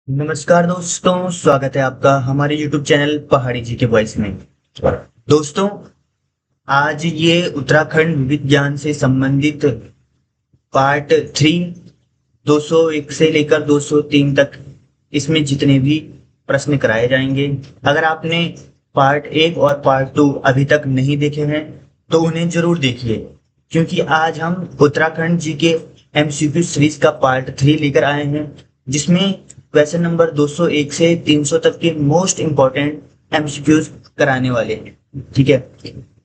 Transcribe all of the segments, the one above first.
नमस्कार दोस्तों, स्वागत है आपका हमारे YouTube चैनल पहाड़ी जी के वॉइस में। दोस्तों, आज ये उत्तराखंड विविध ज्ञान से संबंधित पार्ट 3 201 से लेकर 203 तक इसमें जितने भी प्रश्न कराए जाएंगे। अगर आपने पार्ट 1 और पार्ट 2 अभी तक नहीं देखे हैं तो उन्हें जरूर देखिए, क्योंकि आज हम उत्तराखंड जी के MCQ सीरीज का पार्ट 3 लेकर आए हैं, जिसमें क्वेश्चन नंबर 201 से 300 तक के मोस्ट इंपॉर्टेंट MCQs कराने वाले हैं। ठीक है,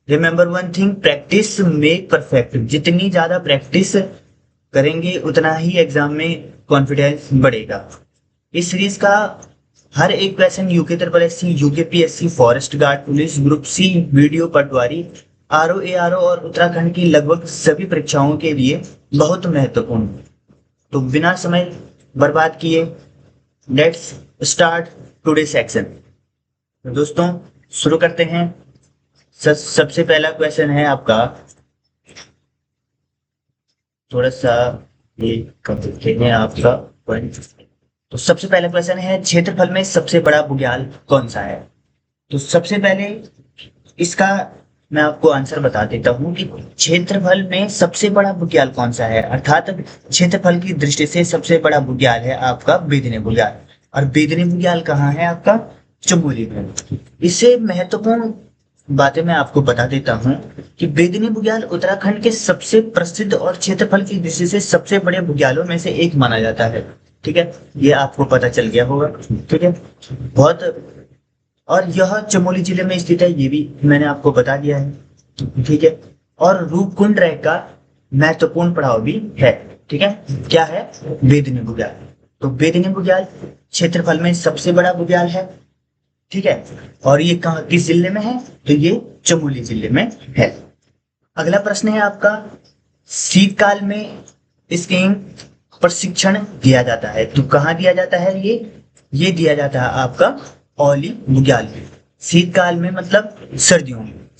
remember one thing, practice make perfect. जितनी ज्यादा प्रैक्टिस करेंगे उतना ही एग्जाम में कॉन्फिडेंस बढ़ेगा। इस सीरीज का हर एक question UK triple S C, UK PSC, forest guard, police, group C, VDO patwari, RO ARO और उत्तराखंड की लगभग सभी परीक्षाओं के लिए बहुत महत्वपूर्ण। तो बिना समय बर्बाद किए लेट्स स्टार्ट टुडे सेक्शन। तो दोस्तों, शुरू करते हैं। सबसे पहला क्वेश्चन है आपका, थोड़ा सा ये कर देते हैं आपका पॉइंट। तो सबसे पहला क्वेश्चन है, क्षेत्रफल में सबसे बड़ा बुग्याल कौन सा है? तो सबसे पहले इसका मैं आपको आंसर बता देता हूँ कि क्षेत्रफल में सबसे बड़ा बुग्याल कौन सा है, अर्थात क्षेत्रफल की दृष्टि से सबसे बड़ा बुग्याल है आपका बेदनी बुग्याल। और बेदनी बुग्याल कहाँ है? आपका चमोली में। इससे महत्वपूर्ण बातें मैं आपको बता देता हूँ कि बेदनी बुग्याल उत्तराखंड के सबसे प्रसिद्ध और क्षेत्रफल की दृष्टि से सबसे बड़े बुग्यालों में से एक माना जाता है। ठीक है, ये आपको पता चल गया होगा। ठीक है, बहुत। और यह चमोली जिले में स्थित है, ये भी मैंने आपको बता दिया है। ठीक है, और रूपकुंड ट्रैक का महत्वपूर्ण पड़ाव भी है। ठीक है, क्या है? बेदनी बुग्याल। तो बेदनी बुग्याल क्षेत्रफल में सबसे बड़ा बुग्याल है। ठीक है, और ये कहाँ, किस जिले में है? तो ये चमोली जिले में है। अगला प्रश्न है आपका, शीतकाल में स्कीइंग प्रशिक्षण दिया जाता है, तो कहाँ दिया जाता है? ये दिया जाता है आपका औली बुग्याल में। शीतकाल में मतलब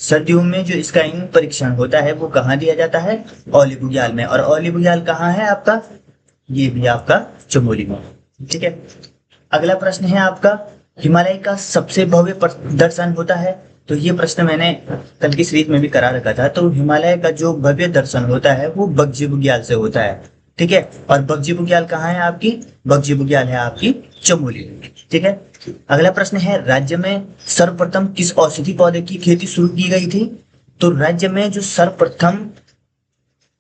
सर्दियों में जो स्काइंग परीक्षण होता है वो कहाँ दिया जाता है? औली बुग्याल में। और औली बुग्याल कहाँ है आपका? ये भी आपका चमोली में। ठीक है, अगला प्रश्न है आपका, हिमालय का सबसे भव्य दर्शन होता है। तो ये प्रश्न मैंने कल की सीरीज में भी करा रखा था। तो हिमालय का जो भव्य दर्शन होता है वो बगजी बुग्याल से होता है। ठीक है, और बगजी बुग्याल कहाँ है आपकी? बगजी बुग्याल है आपकी चमोली। ठीक है, अगला प्रश्न है, राज्य में सर्वप्रथम किस औषधि पौधे की खेती शुरू की गई थी? तो राज्य में जो सर्वप्रथम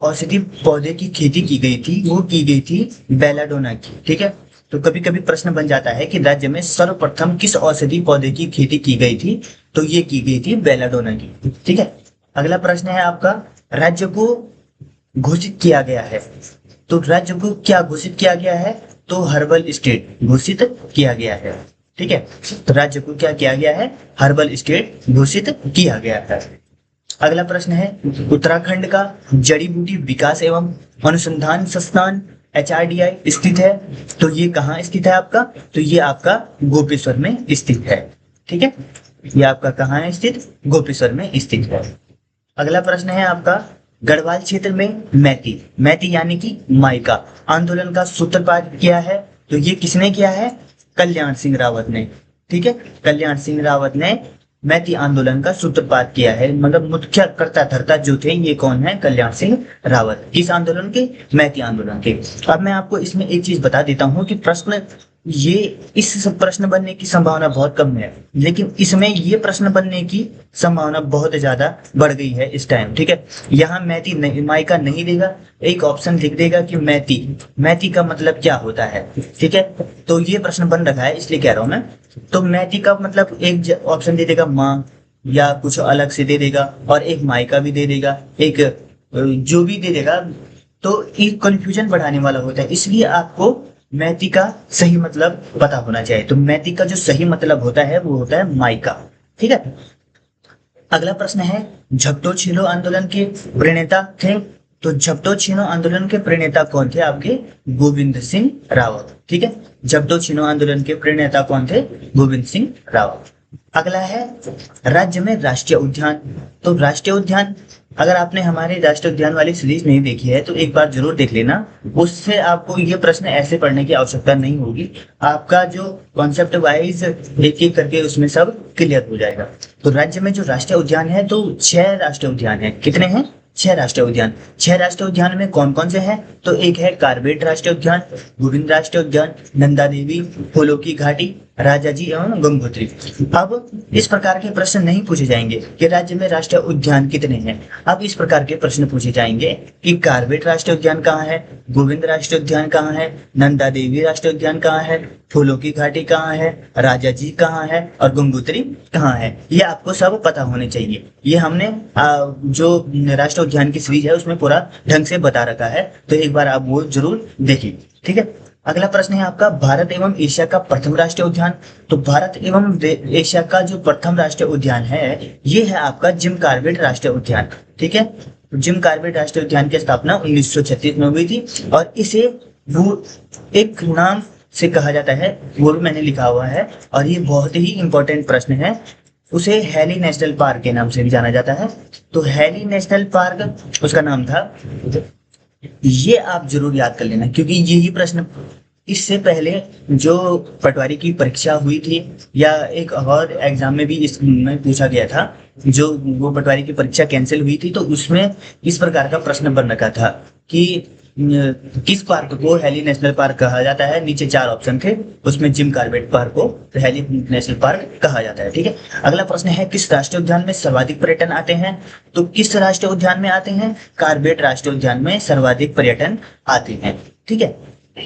औषधि पौधे की खेती की गई थी वो की गई थी बेलाडोना की। ठीक है, तो कभी कभी प्रश्न बन जाता है कि राज्य में सर्वप्रथम किस औषधि पौधे की खेती की गई थी? तो ये की गई थी बेलाडोना की। ठीक है, अगला प्रश्न है आपका, राज्य को घोषित किया गया है। तो राज्य को क्या घोषित किया गया है? तो हर्बल स्टेट घोषित किया गया है। ठीक है, तो राज्य को क्या किया गया है? हर्बल स्टेट घोषित किया गया है। अगला प्रश्न है, उत्तराखंड का जड़ी बूटी विकास एवं अनुसंधान संस्थान HRDI स्थित है। तो ये कहाँ स्थित है आपका? तो ये आपका गोपेश्वर में स्थित है। ठीक है, ये आपका कहाँ है स्थित? गोपेश्वर में स्थित है। अगला प्रश्न है आपका, गढ़वाल क्षेत्र में मैती यानी कि माइका आंदोलन का सूत्रपात किया है। तो ये किसने किया है? कल्याण सिंह रावत ने। ठीक है, कल्याण सिंह रावत ने मैती आंदोलन का सूत्रपात किया है। मतलब मुख्य कर्ता धर्ता जो थे ये कौन है? कल्याण सिंह रावत। किस आंदोलन के? मैती आंदोलन के। अब मैं आपको इसमें एक चीज बता देता हूँ कि प्रश्न ये इस प्रश्न बनने की संभावना बहुत कम है, लेकिन इसमें ये प्रश्न बनने की संभावना बहुत ज्यादा बढ़ गई है इस टाइम। ठीक है, यहाँ मैती नहीं, माइका नहीं देगा, एक ऑप्शन लिख देगा कि मैती का मतलब क्या होता है। ठीक है, तो ये प्रश्न बन रखा है इसलिए कह रहा हूं मैं। तो मैती का मतलब एक ऑप्शन दे देगा माँ, या कुछ अलग से दे देगा, और एक माइका भी दे देगा, एक जो भी दे देगा। तो ये कंफ्यूजन बढ़ाने वाला होता है, इसलिए आपको मैती का सही मतलब पता होना चाहिए। तो मैती का जो सही मतलब होता है वो होता है माइका। ठीक है, अगला प्रश्न है, झपटो छीलो आंदोलन के प्रणेता थे। तो झपटो छीनो आंदोलन के प्रणेता कौन थे? आपके गोविंद सिंह रावत। ठीक है, झपटो छीनो आंदोलन के प्रणेता कौन थे? गोविंद सिंह रावत। अगला है, राज्य में राष्ट्रीय उद्यान। तो राष्ट्रीय उद्यान अगर आपने हमारे राष्ट्रीय उद्यान वाली सीरीज नहीं देखी है तो एक बार जरूर देख लेना। उससे आपको ये प्रश्न ऐसे पढ़ने की आवश्यकता नहीं होगी, आपका जो कॉन्सेप्ट वाइज एक एक करके उसमें सब क्लियर हो जाएगा। तो राज्य में जो राष्ट्रीय उद्यान है तो 6 राष्ट्रीय उद्यान है। कितने हैं? 6 राष्ट्रीय उद्यान। 6 राष्ट्रीय उद्यान में कौन कौन से हैं? तो एक है कार्बेट राष्ट्रीय उद्यान, गोविंद राष्ट्रीय उद्यान, नंदा देवी, फूलों की घाटी, राजाजी एवं गंगोत्री। अब इस प्रकार के प्रश्न नहीं पूछे जाएंगे कि राज्य में राष्ट्रीय उद्यान कितने हैं। अब इस प्रकार के प्रश्न पूछे जाएंगे कि कार्बेट राष्ट्रीय उद्यान कहाँ है, गोविंद राष्ट्रीय उद्यान कहाँ है, नंदा देवी राष्ट्रीय उद्यान कहाँ है, फूलों की घाटी कहाँ है, राजाजी कहाँ है और गंगोत्री कहाँ है। ये आपको सब पता होने चाहिए। ये हमने जो राष्ट्रीय उद्यान की सीरीज है उसमें पूरा ढंग से बता रखा है, तो एक बार आप वो जरूर देखिए। ठीक है, अगला प्रश्न है आपका, भारत एवं एशिया का प्रथम राष्ट्रीय उद्यान। तो भारत एवं एशिया का जो प्रथम राष्ट्रीय उद्यान है ये है आपका जिम कॉर्बेट राष्ट्रीय उद्यान। ठीक है, जिम कॉर्बेट राष्ट्रीय उद्यान की स्थापना 1936 में हुई थी और इसे वो एक नाम से कहा जाता है, वो भी मैंने लिखा हुआ है और ये बहुत ही इंपॉर्टेंट प्रश्न है। उसे हैली नेशनल पार्क के नाम से भी जाना जाता है। तो हैली नेशनल पार्क उसका नाम था। ये आप जरूर याद कर लेना क्योंकि यही प्रश्न इससे पहले जो पटवारी की परीक्षा हुई थी या एक और एग्जाम में भी इसमें पूछा गया था, जो वो पटवारी की परीक्षा कैंसिल हुई थी तो उसमें इस प्रकार का प्रश्न बन रखा था कि किस पार्क को हैली नेशनल पार्क कहा जाता है। नीचे 4 ऑप्शन थे, उसमें जिम कॉर्बेट पार्क को हैली नेशनल पार्क कहा जाता है। ठीक है, अगला प्रश्न है, किस राष्ट्रीय उद्यान में सर्वाधिक पर्यटन आते हैं। तो किस राष्ट्रीय उद्यान में आते हैं? कॉर्बेट राष्ट्रीय उद्यान में सर्वाधिक पर्यटन आते हैं। ठीक है,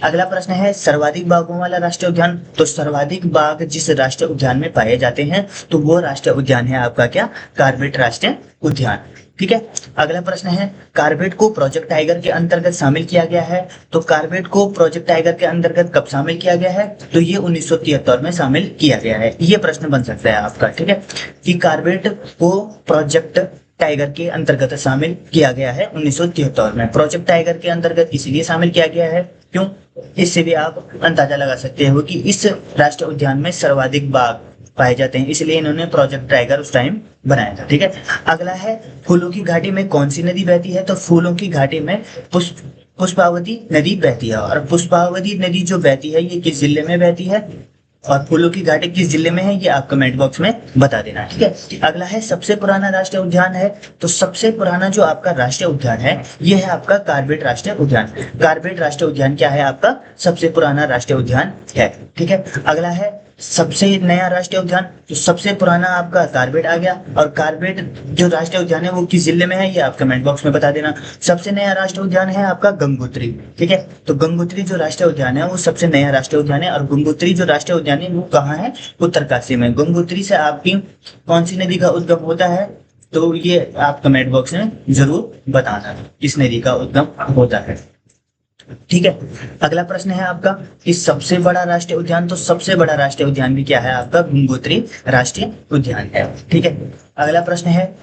अगला प्रश्न है, सर्वाधिक बाघों वाला राष्ट्रीय उद्यान। तो सर्वाधिक बाघ जिस राष्ट्रीय उद्यान में पाए जाते हैं तो वो राष्ट्रीय उद्यान है आपका क्या? कॉर्बेट राष्ट्रीय उद्यान। ठीक है, अगला प्रश्न है, कॉर्बेट को प्रोजेक्ट टाइगर के अंतर्गत शामिल किया गया है। तो कॉर्बेट को प्रोजेक्ट टाइगर के अंतर्गत कब शामिल किया गया है? तो ये 1973 में शामिल किया गया है। ये प्रश्न बन सकता है आपका। ठीक है, कि कॉर्बेट को प्रोजेक्ट टाइगर के अंतर्गत शामिल किया गया है 1973 में। प्रोजेक्ट टाइगर के अंतर्गत इसलिए शामिल किया गया है क्यों? इससे भी आप अंदाजा लगा सकते हो कि इस राष्ट्रीय उद्यान में सर्वाधिक बाघ पाए जाते हैं, इसलिए इन्होंने प्रोजेक्ट टाइगर उस टाइम बनाया था। ठीक है, अगला है, फूलों की घाटी में कौन सी नदी बहती है। तो फूलों की घाटी में पुष्पावती नदी बहती है और पुष्पावती नदी जो बहती है ये किस जिले में बहती है और फूलों की घाटी किस जिले में है ये आप कमेंट बॉक्स में बता देना। ठीक है, अगला है, सबसे पुराना राष्ट्रीय उद्यान है। तो सबसे पुराना जो आपका राष्ट्रीय उद्यान है ये है आपका कॉर्बेट राष्ट्रीय उद्यान। कॉर्बेट राष्ट्रीय उद्यान क्या है? आपका सबसे पुराना राष्ट्रीय उद्यान है। ठीक है, अगला है, सबसे नया राष्ट्रीय उद्यान। तो सबसे पुराना आपका कॉर्बेट आ गया और कॉर्बेट जो राष्ट्रीय उद्यान है वो किस जिले में है ये आप कमेंट बॉक्स में बता देना। सबसे नया राष्ट्रीय उद्यान है आपका गंगोत्री। ठीक है, तो गंगोत्री जो राष्ट्रीय उद्यान है वो सबसे नया राष्ट्रीय उद्यान है और गंगोत्री जो राष्ट्रीय उद्यान है वो कहाँ है? उत्तरकाशी में। गंगोत्री से आपकी कौन सी नदी का उद्गम होता है? तो ये आप कमेंट बॉक्स में जरूर बताना किस नदी का उद्गम होता है। ठीक है, अगला प्रश्न है आपका कि सबसे बड़ा राष्ट्रीय उद्यान। तो सबसे बड़ा राष्ट्रीय उद्यान भी क्या है? आपका गंगोत्री राष्ट्रीय उद्यान है। ठीक है, अगला प्रश्न है,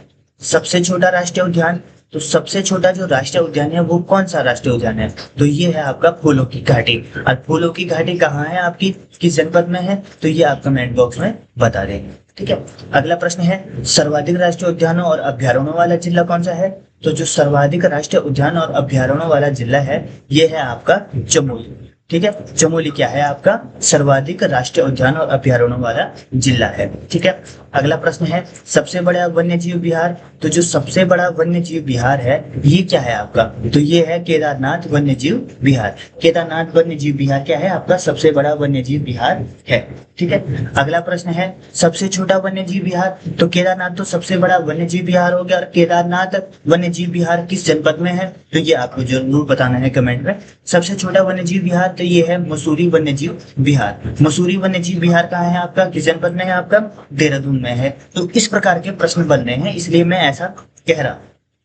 सबसे छोटा राष्ट्रीय उद्यान। तो सबसे छोटा जो राष्ट्रीय उद्यान है वो कौन सा राष्ट्रीय उद्यान है? तो ये है आपका फूलों की घाटी। और फूलों की घाटी कहाँ है आपकी, किस जनपद में है? तो ये आप कमेंट बॉक्स में बता देंगे। ठीक है, अगला प्रश्न है, सर्वाधिक राष्ट्रीय उद्यानों और अभ्यारण्यों वाला जिला कौन सा है? तो जो सर्वाधिक राष्ट्रीय उद्यान और अभ्यारण्यों वाला जिला है ये है आपका चमोली। ठीक है, चमोली क्या है? आपका सर्वाधिक राष्ट्रीय उद्यान और अभ्यारण्यों वाला जिला है। ठीक है, अगला प्रश्न है, सबसे बड़ा वन्य जीव विहार। तो जो सबसे बड़ा वन्य जीव विहार है ये क्या है आपका? तो ये है केदारनाथ वन्य जीव विहार। केदारनाथ वन्य जीव विहार क्या है? आपका सबसे बड़ा वन्य जीव विहार है। ठीक है, अगला प्रश्न है, सबसे छोटा वन्य जीव विहार। तो केदारनाथ तो सबसे बड़ा वन्य जीव विहार हो गया और केदारनाथ वन्य जीव विहार किस जनपद में है? तो ये आपको जरूर बताना है कमेंट में। सबसे छोटा वन्य जीव विहार तो ये है मसूरी वन्य जीव विहार। मसूरी वन्य जीव विहार कहाँ है आपका? किस जनपद में है? आपका देहरादून में है। तो इस प्रकार के प्रश्न बन रहे हैं इसलिए मैं ऐसा कह रहा।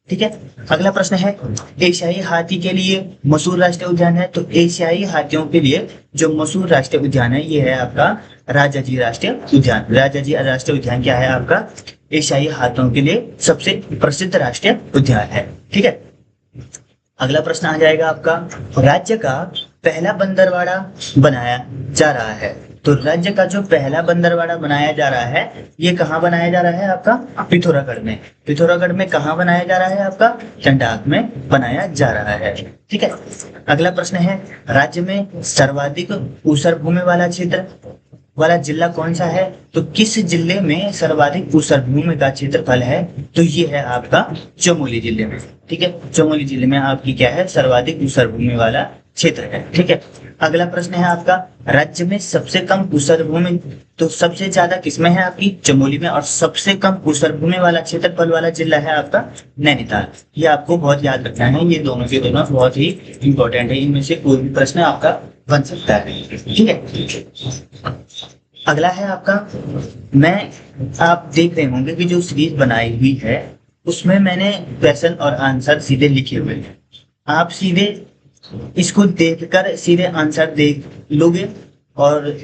ठीक है, अगला प्रश्न है, एशियाई हाथी के लिए मशहूर राष्ट्रीय उद्यान है। तो एशियाई हाथियों के लिए जो मशहूर राष्ट्रीय उद्यान है ये है आपका राजाजी राष्ट्रीय उद्यान। राजाजी राष्ट्रीय उद्यान क्या है? आपका एशियाई हाथियों के लिए सबसे प्रसिद्ध राष्ट्रीय उद्यान है। ठीक है, अगला प्रश्न आ जाएगा आपका, राज्य का पहला बंदरवाड़ा बनाया जा रहा है। तो राज्य का जो पहला बंदरवाड़ा बनाया जा रहा है, ये कहाँ बनाया जा रहा है आपका? पिथौरागढ़ में। पिथौरागढ़ में कहाँ बनाया जा रहा है आपका? चंडाक में बनाया जा रहा है। ठीक है, अगला प्रश्न है, राज्य में सर्वाधिक ऊसर भूमि वाला क्षेत्र वाला जिला कौन सा है? तो किस जिले में सर्वाधिक ऊसर भूमि का क्षेत्रफल है? तो ये है आपका चमोली जिले में। ठीक है, चमोली जिले में आपकी क्या है? सर्वाधिक ऊसर भूमि वाला क्षेत्र है। ठीक है, अगला प्रश्न है आपका, राज्य में सबसे कम ऊसर भूमि, तो सबसे ज्यादा किसमें है? आपकी चमोली में। और सबसे कम ऊसर भूमि वाला क्षेत्रफल वाला जिला है आपका नैनीताल। ये आपको बहुत याद रखना है, ये दोनों के दोनों बहुत ही इंपॉर्टेंट है, इनमें से कोई भी प्रश्न आपका बन सकता है। ठीक है, अगला है आपका, आप देख रहे होंगे कि जो सीरीज बनाई हुई है उसमें मैंने क्वेश्चन और आंसर सीधे लिखे हुए हैं। आप सीधे इसको देखकर सीधे आंसर देख लोगे और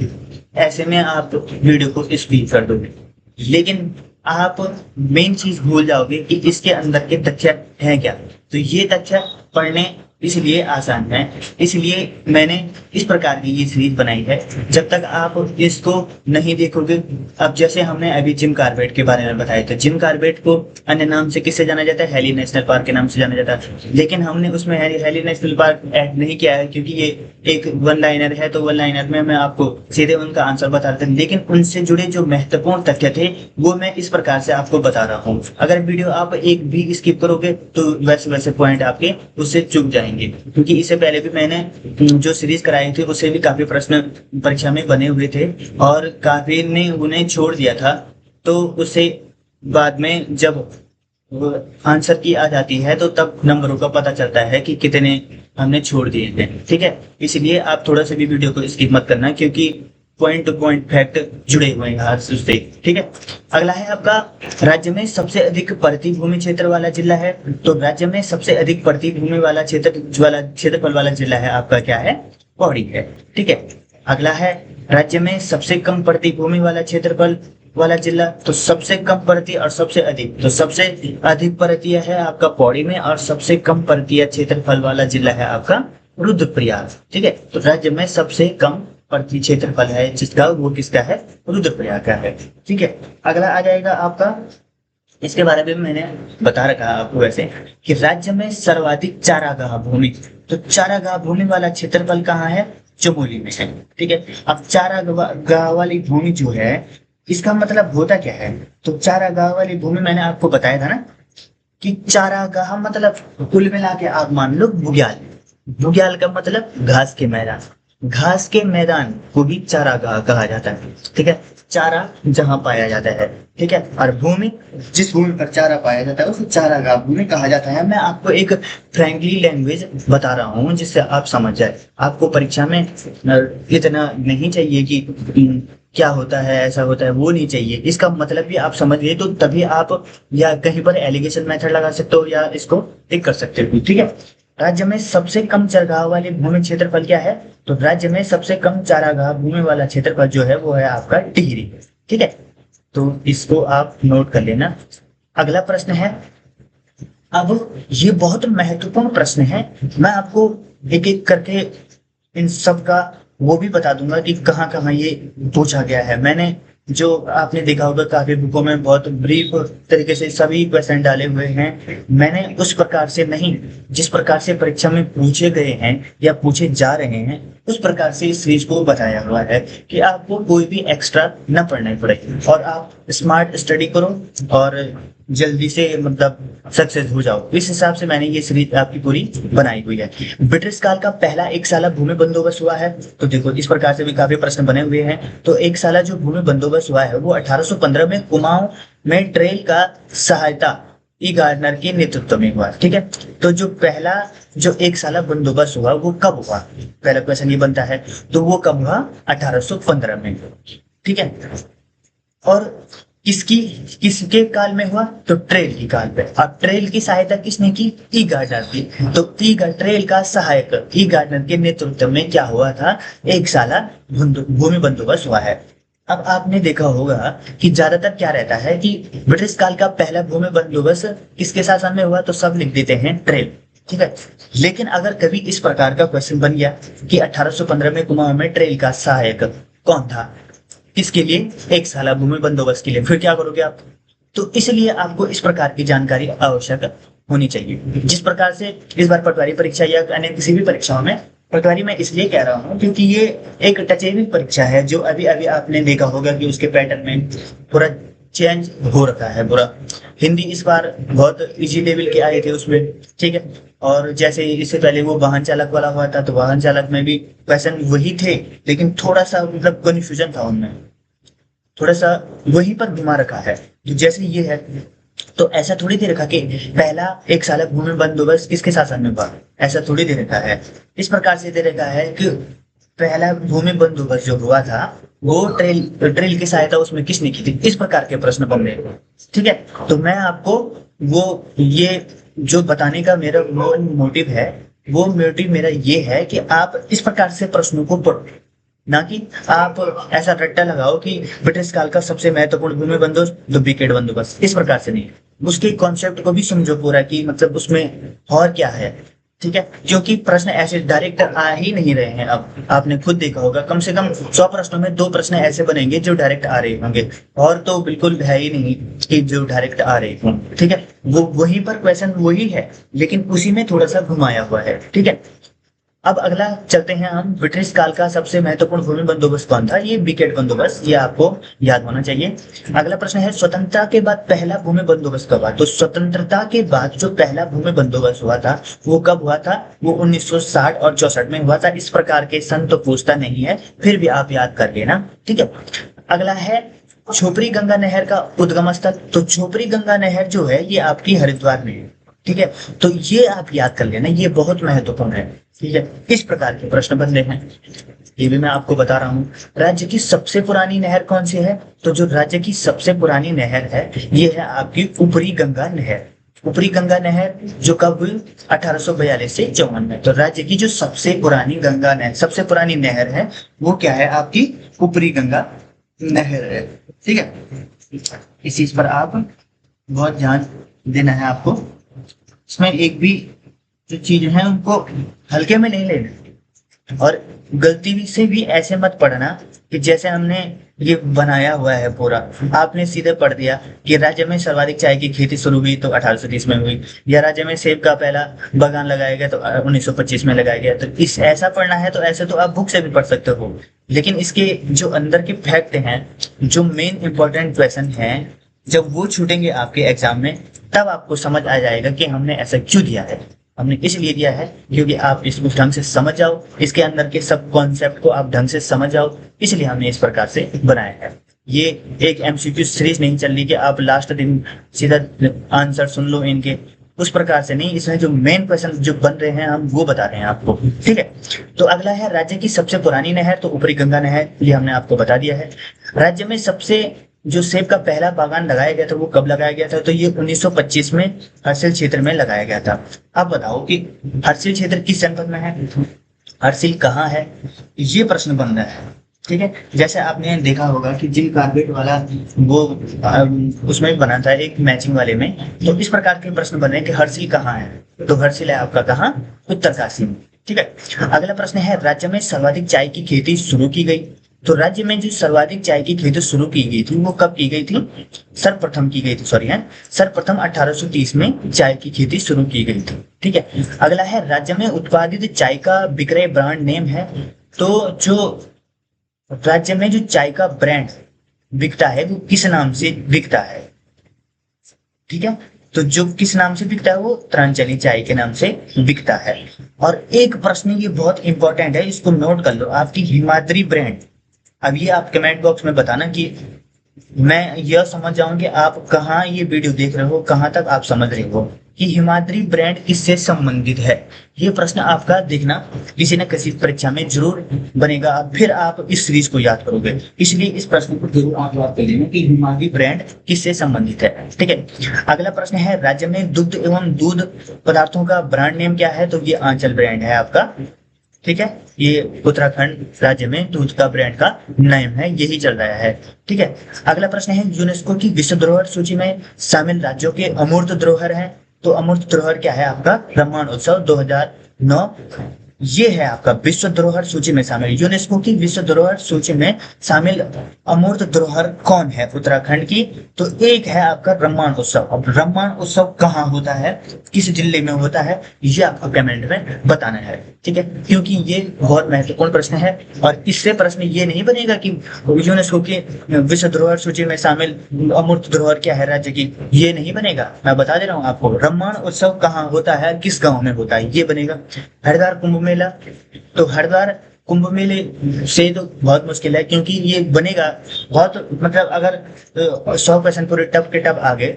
ऐसे में आप वीडियो को स्पीड कर दोगे, लेकिन आप मेन चीज भूल जाओगे कि इसके अंदर के तथ्य हैं क्या। तो ये तथ्य पढ़ने इसलिए आसान है, इसलिए मैंने इस प्रकार की ये सीरीज बनाई है। जब तक आप इसको नहीं देखोगे, अब जैसे हमने अभी जिम कॉर्बेट के बारे में बताया था, जिम कॉर्बेट को अन्य नाम से किससे जाना जाता है? हेली नेशनल पार्क के नाम से जाना जाता है, लेकिन हमने उसमें हेली नेशनल पार्क ऐड नहीं किया है क्योंकि ये एक वन लाइनर है, तो वन लाइनर में मैं आपको सीधे उनका आंसर बता रहा था, लेकिन उनसे जुड़े जो महत्वपूर्ण तथ्य थे वो मैं इस प्रकार से आपको बता रहा हूँ। अगर वीडियो आप एक भी स्किप करोगे तो वैसे वैसे पॉइंट आपके उससे चूक जाएंगे, क्योंकि इससे पहले भी मैंने जो सीरीज कराई थी उससे भी काफी प्रश्न परीक्षा में बने हुए थे और काफी ने उन्हें छोड़ दिया था, तो उससे बाद में जब आंसर की आ जाती है तो तब नंबरों का पता चलता है कि कितने हमने छोड़ दिए थे। ठीक है, इसलिए आप थोड़ा सा भी वीडियो को स्किप मत करना, क्योंकि पॉइंट टू पॉइंट फैक्ट जुड़े हुए हैं हर उससे। ठीक है, अगला है आपका, राज्य में सबसे अधिक परती भूमि क्षेत्र वाला जिला है। तो राज्य में सबसे अधिक परती भूमि वाला क्षेत्रफल वाला जिला है आपका क्या है? पौड़ी है। ठीक है, अगला है, राज्य में सबसे कम परती भूमि वाला क्षेत्रफल वाला जिला। तो सबसे कम परती और सबसे अधिक, तो सबसे अधिक परतीय है आपका पौड़ी में और सबसे कम परतीय क्षेत्रफल वाला जिला है आपका रुद्रप्रयाग। ठीक है, तो राज्य में सबसे कम प्रति क्षेत्रफल है जिसका, वो किसका है? रुद्रप्रयाग का है। ठीक है, अगला आ जाएगा आपका, इसके बारे में मैंने बता रखा है आपको वैसे कि राज्य में सर्वाधिक चारागाह भूमि, तो चारागाह भूमि वाला क्षेत्रफल कहाँ है? चमोली में है। ठीक है, अब चारागाह वाली भूमि जो है इसका मतलब होता क्या है? तो चारागाह वाली भूमि मैंने आपको बताया था ना कि चारागाह मतलब कुल मिला के आप मान लो बुग्याल। बुग्याल का मतलब घास के मैदान, घास के मैदान को भी चारागाह कहा जाता है। ठीक है, चारा जहां पाया जाता है। ठीक है, और भूमि, जिस भूमि पर चारा पाया जाता है उसे चारागाह भूमि कहा जाता है। मैं आपको एक फ्रेंकली लैंग्वेज बता रहा हूँ जिससे आप समझ जाए। आपको परीक्षा में इतना नहीं चाहिए कि क्या होता है, ऐसा होता है, वो नहीं चाहिए। इसका मतलब भी आप समझिए तो तभी आप या कहीं पर एलिगेशन मेथड लगा सकते हो या इसको टिक कर सकते हो। ठीक है, राज्य में सबसे कम चारागाह वाली भूमि क्षेत्रफल क्या है? तो राज्य में सबसे कम चारागाह भूमि वाला क्षेत्रफल जो है वो है आपका टिहरी। ठीक है, तो इसको आप नोट कर लेना। अगला प्रश्न है, अब ये बहुत महत्वपूर्ण प्रश्न है, मैं आपको एक एक करके इन सब का वो भी बता दूंगा कि कहाँ कहाँ ये पूछा गया है। मैंने जो आपने देखा होगा काफी बुकों में बहुत ब्रीफ तरीके से सभी क्वेश्चन डाले हुए हैं। मैंने उस प्रकार से नहीं, जिस प्रकार से परीक्षा में पूछे गए हैं या पूछे जा रहे हैं उस प्रकार से इस सीरीज को बताया हुआ है कि आपको कोई भी एक्स्ट्रा न पढ़ना पड़े और आप स्मार्ट स्टडी करो और जल्दी से मतलब सक्सेस हो जाओ। इस हिसाब से मैंने ये सीरीज आपकी पूरी बनाई हुई है। ब्रिटिश काल का पहला एक साला भूमि बंदोबस्त हुआ है। तो देखो इस प्रकार से भी काफी प्रश्न बने हुए हैं। तो एक साला जो भूमि बंदोबस्त हुआ है वो 1815 में कुमाऊं में ट्रेल का सहायता ई गार्डनर के नेतृत्व में हुआ। ठीक है, तो जो पहला जो एक साला बंदोबस्त हुआ वो कब हुआ? पहला क्वेश्चन ये बनता है, तो वो कब हुआ? 1815 में। ठीक है, और किसके काल में हुआ? तो ट्रेल की काल पे। अब ट्रेल की सहायता किसने की? ई गार्डनर की। तो ट्रेल का सहायक ई गार्डनर के नेतृत्व में क्या हुआ था? एक साला भूमि बंदोबस्त हुआ है। अब आपने देखा होगा कि ज्यादातर क्या रहता है कि ब्रिटिश काल का पहला भूमि बंदोबस्त किसके शासन में हुआ? तो सब लिख देते हैं ट्रेल। ठीक है, लेकिन अगर कभी इस प्रकार का क्वेश्चन बन गया कि 1815 में कुमाऊं में ट्रेल का सहायक कौन था, किसके लिए, एक साला भूमि बंदोबस्त के लिए। फिर क्या करोगे आप? तो इसलिए आपको इस प्रकार की जानकारी आवश्यक होनी चाहिए। जिस प्रकार से इस बार पटवारी परीक्षा या अन्य किसी भी परीक्षाओं में, पटवारी मैं इसलिए कह रहा हूँ क्योंकि ये एक टचेबल परीक्षा है, जो अभी अभी आपने देखा होगा कि उसके पैटर्न में पूरा चेंज हो रखा है पूरा। हिंदी इस बार बहुत इजी लेवल के आए थे उसमें, ठीक है। और जैसे इससे पहले वो वाहन चालक वाला हुआ था, तो वाहन चालक में भी क्वेश्चन वही थे, लेकिन थोड़ा सा मतलब कंफ्यूजन था उनमें, थोड़ा सा वहीं पर घुमा रखा है। तो जैसे ये है, तो ऐसा थोड़ी दे रखा कि पहला एक साल भूमि बंदोबस्त किसके शासन में हुआ, ऐसा थोड़ी दे रखा है। इस प्रकार से दे रखा है कि पहला भूमि बंदोबस्त जो हुआ था वो ड्रिल की सहायता उसमें किसने की थी, इस प्रकार के प्रश्न बन रहे हैं, ठीक है। तो मैं आपको वो ये जो बताने का मेरा मोटिव है, वो मोटिव मेरा ये है कि आप इस प्रकार से प्रश्नों को पढ़ो, ना कि आप ऐसा रट्टा लगाओ कि ब्रिटिश काल का सबसे महत्वपूर्ण भूमि बंदोबस्त तो विकेट बंदोबस्त, इस प्रकार से नहीं। उसके कॉन्सेप्ट को भी समझो पूरा कि मतलब उसमें और क्या है, ठीक है। क्योंकि प्रश्न ऐसे डायरेक्ट आ ही नहीं रहे हैं। अब आपने खुद देखा होगा कम से कम 100 प्रश्नों में 2 प्रश्न ऐसे बनेंगे जो डायरेक्ट आ रहे होंगे, और तो बिल्कुल है ही नहीं कि जो डायरेक्ट आ रहे हों, ठीक है। वो वहीं पर क्वेश्चन वही है, लेकिन उसी में थोड़ा सा घुमाया हुआ है, ठीक है। अब अगला चलते हैं हम, ब्रिटिश काल का सबसे महत्वपूर्ण भूमि बंदोबस्त कौन था, ये विकेट बंदोबस्त, ये आपको याद होना चाहिए। अगला प्रश्न है, स्वतंत्रता के बाद पहला भूमि बंदोबस्त कब हुआ? तो स्वतंत्रता के बाद जो पहला भूमि बंदोबस्त हुआ था वो कब हुआ था? वो 1960 और 64 में हुआ था। इस प्रकार के सन तो पूछता नहीं है, फिर भी आप याद कर लेना, ठीक है। अगला है छोपरी गंगा नहर का उद्गम स्थल। तो छोपरी गंगा नहर जो है ये आपकी हरिद्वार में है, ठीक है। तो ये आप याद कर लेना, ये बहुत महत्वपूर्ण है, ठीक है। इस प्रकार के प्रश्न बनते हैं, ये भी मैं आपको बता रहा हूँ। राज्य की सबसे पुरानी नहर कौन सी है? तो जो राज्य की सबसे पुरानी नहर है ये है आपकी ऊपरी गंगा नहर। ऊपरी गंगा नहर जो कब हुई? 1842 से 54 में। तो राज्य की जो सबसे पुरानी गंगा नहर, सबसे पुरानी नहर है वो क्या है? आपकी ऊपरी गंगा नहर है, ठीक है। इस चीज पर आप बहुत ध्यान देना है आपको। इसमें एक भी जो चीज है उनको हल्के में नहीं लेना, और गलती से भी ऐसे मत पढ़ना कि जैसे हमने ये बनाया हुआ है पूरा, आपने सीधे पढ़ दिया कि राज्य में सर्वाधिक चाय की खेती शुरू हुई तो 1830 में हुई, या राज्य में सेब का पहला बागान लगाया गया तो 1925 में लगाया गया। तो इस ऐसा पढ़ना है तो ऐसे तो आप बुक से भी पढ़ सकते हो, लेकिन इसके जो अंदर के फैक्ट हैं, जो मेन इंपॉर्टेंट क्वेश्चन हैं, जब वो छूटेंगे आपके एग्जाम में तब आपको समझ आ जाएगा कि हमने ऐसा क्यों दिया है। हमने इसलिए दिया है क्योंकि आप इसको ढंग से समझ जाओ, इसके अंदर के सब कॉन्सेप्ट को आप ढंग से समझ जाओ, इसलिए हमने इस प्रकार से बनाया है। ये एक एमसीक्यू सीरीज नहीं चल रही कि आप लास्ट दिन सीधा आंसर सुन लो इनके, उस प्रकार से नहीं। इसमें जो मेन क्वेश्चन जो बन रहे हैं हम वो बता रहे हैं आपको, ठीक है। तो अगला है राज्य की सबसे पुरानी नहर, तो ऊपरी गंगा नहर, ये हमने आपको बता दिया है। राज्य में सबसे जो सेब का पहला बागान लगाया गया था वो कब लगाया गया था? तो ये 1925 में हर्षिल क्षेत्र में लगाया गया था। अब बताओ कि हर्षिल क्षेत्र किस जनपद में है, हर्षिल कहाँ है, ये प्रश्न बन रहा है, ठीक है। जैसे आपने देखा होगा कि जिम कार्बेट वाला वो उसमें भी बना था एक मैचिंग वाले में, तो इस प्रकार के प्रश्न बन रहे हैं कि हर्षिल कहाँ है? तो हर्षिल है आपका कहाँ? उत्तरकाशी में, ठीक है। अगला प्रश्न है, राज्य में सर्वाधिक चाय की खेती शुरू की गई। तो राज्य में जो सर्वाधिक चाय की खेती शुरू की गई थी वो कब की गई थी? सर्वप्रथम की गई थी, सॉरी है, सर्वप्रथम 1830 में चाय की खेती शुरू की गई थी, ठीक है। अगला है, राज्य में उत्पादित चाय का विक्रय ब्रांड नेम है। तो जो राज्य में जो चाय का ब्रांड बिकता है वो किस नाम से बिकता है, ठीक है। तो जो किस नाम से बिकता है वो त्रांचली चाय के नाम से बिकता है। और एक प्रश्न ये बहुत इंपॉर्टेंट है, इसको नोट कर लो, आपकी हिमाद्री ब्रांड। अब ये आप कमेंट बॉक्स में बताना कि मैं यह समझ जाऊं कि आप कहाँ ये वीडियो देख रहे हो, कहाँ तक आप समझ रहे हो कि हिमाद्री ब्रांड किससे संबंधित है। ये प्रश्न आपका देखना किसी न किसी परीक्षा में जरूर बनेगा, फिर आप इस सीरीज को याद करोगे, इसलिए इस प्रश्न को जरूर आप याद कर लेना कि हिमाद्री ब्रांड किससे संबंधित है, ठीक है। अगला प्रश्न है, राज्य में दुग्ध एवं दूध पदार्थों का ब्रांड नेम क्या है? तो ये आंचल ब्रांड है आपका, ठीक है। ये उत्तराखंड राज्य में दूध का ब्रांड का नाम है, यही चल रहा है, ठीक है। अगला प्रश्न है, यूनेस्को की विश्व धरोहर सूची में शामिल राज्यों के अमूर्त धरोहर हैं। तो अमूर्त धरोहर क्या है आपका? ब्रह्मांड उत्सव 2009, ये है आपका विश्व धरोहर सूची में शामिल, यूनेस्को की विश्व धरोहर सूची में शामिल अमूर्त धरोहर कौन है उत्तराखंड की? तो एक है आपका रम्माण उत्सव। अब रम्माण उत्सव कहाँ होता है, किस जिले में होता है, ये आपको कमेंट में बताना है, ठीक है, क्योंकि ये बहुत महत्वपूर्ण प्रश्न है। और इससे प्रश्न ये नहीं बनेगा कि यूनेस्को की विश्व धरोहर सूची में शामिल अमूर्त धरोहर क्या है राज्य की, ये नहीं बनेगा। मैं बता दे रहा हूँ आपको, रम्माण उत्सव कहाँ होता है, किस गांव में होता है, ये बनेगा। हरिद्वार कुंभ मेला, तो हरिद्वार कुंभ मेले से तो बहुत मुश्किल है, क्योंकि ये बनेगा बहुत, मतलब अगर 100% पूरे टप के टप आ गए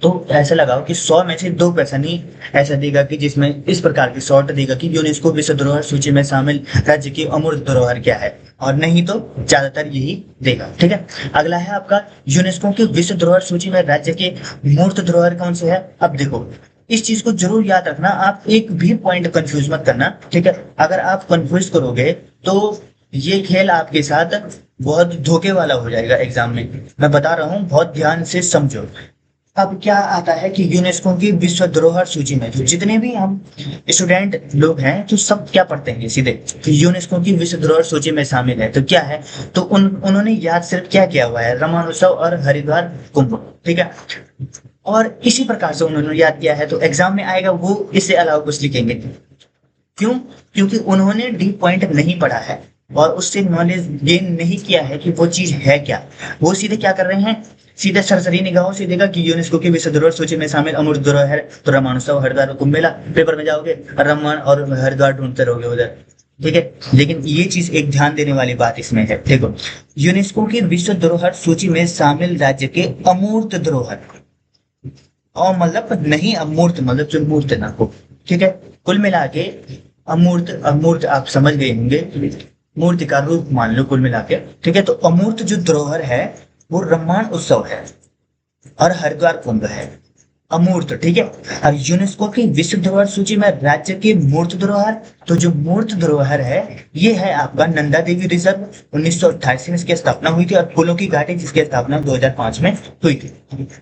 तो ऐसा लगाओ कि 100 में से 2 क्वेश्चन ही ऐसा देगा कि जिसमें इस प्रकार की शॉर्ट देगा कि यूनेस्को विश्व धरोहर सूची में शामिल राज्य की अमूर्त धरोहर क्या है, और नहीं तो ज्यादातर यही देगा, ठीक है। अगला है आपका यूनेस्को की विश्व धरोहर सूची में राज्य के मूर्त धरोहर कौन से है। अब देखो, इस चीज को जरूर याद रखना, आप एक भी पॉइंट कंफ्यूज मत करना, ठीक है। अगर आप कंफ्यूज करोगे तो ये खेल आपके साथ बहुत धोखे वाला हो जाएगा एग्जाम में। मैं बता रहा हूँ, बहुत ध्यान से समझो। अब क्या आता है कि यूनेस्को की विश्व धरोहर सूची में जो जितने भी हम स्टूडेंट लोग हैं तो सब क्या पढ़ते हैं सीधे कि यूनेस्को की विश्व धरोहर सूची में शामिल है, तो क्या है, तो उन्होंने याद सिर्फ क्या किया हुआ है, रम्माण उत्सव और हरिद्वार कुंभ, ठीक है। और इसी प्रकार से उन्होंने याद किया है, तो एग्जाम में आएगा वो इससे अलावा कुछ लिखेंगे। क्यों? क्योंकि उन्होंने डी पॉइंट नहीं पढ़ा है और उससे नॉलेज गेन नहीं किया है कि वो चीज है क्या। वो सीधे क्या कर रहे हैं, सीधे सरसरी निगाहों से देखा कि यूनेस्को की विश्व धरोहर सूची में शामिल अमूर्त धरोहर है, तो रम्माण उत्सव, हरिद्वार कुंभ मेला, पेपर में जाओगे रम्माण और हरिद्वार ढूंढते रहोगे उधर, ठीक है। लेकिन ये चीज एक ध्यान देने वाली बात इसमें है, देखो, यूनेस्को की विश्व धरोहर सूची में शामिल राज्य के अमूर्त धरोहर, और मतलब नहीं अमूर्त, मतलब जो मूर्त ना हो, ठीक है। कुल मिला के अमूर्त, अमूर्त आप समझ गए होंगे, मूर्ति का रूप मान लो कुल मिला के, ठीक है। तो अमूर्त जो धरोहर है वो रम्माण उत्सव है और हरिद्वार कुंभ है, अमूर्त, ठीक है। और यूनेस्को की विश्व धरोहर सूची में राज्य के मूर्त धरोहर, तो जो मूर्त धरोहर है ये है आपका नंदा देवी रिजर्व, 1988 में इसकी स्थापना हुई थी, और फूलों की घाटी जिसकी स्थापना 2005 में हुई थी,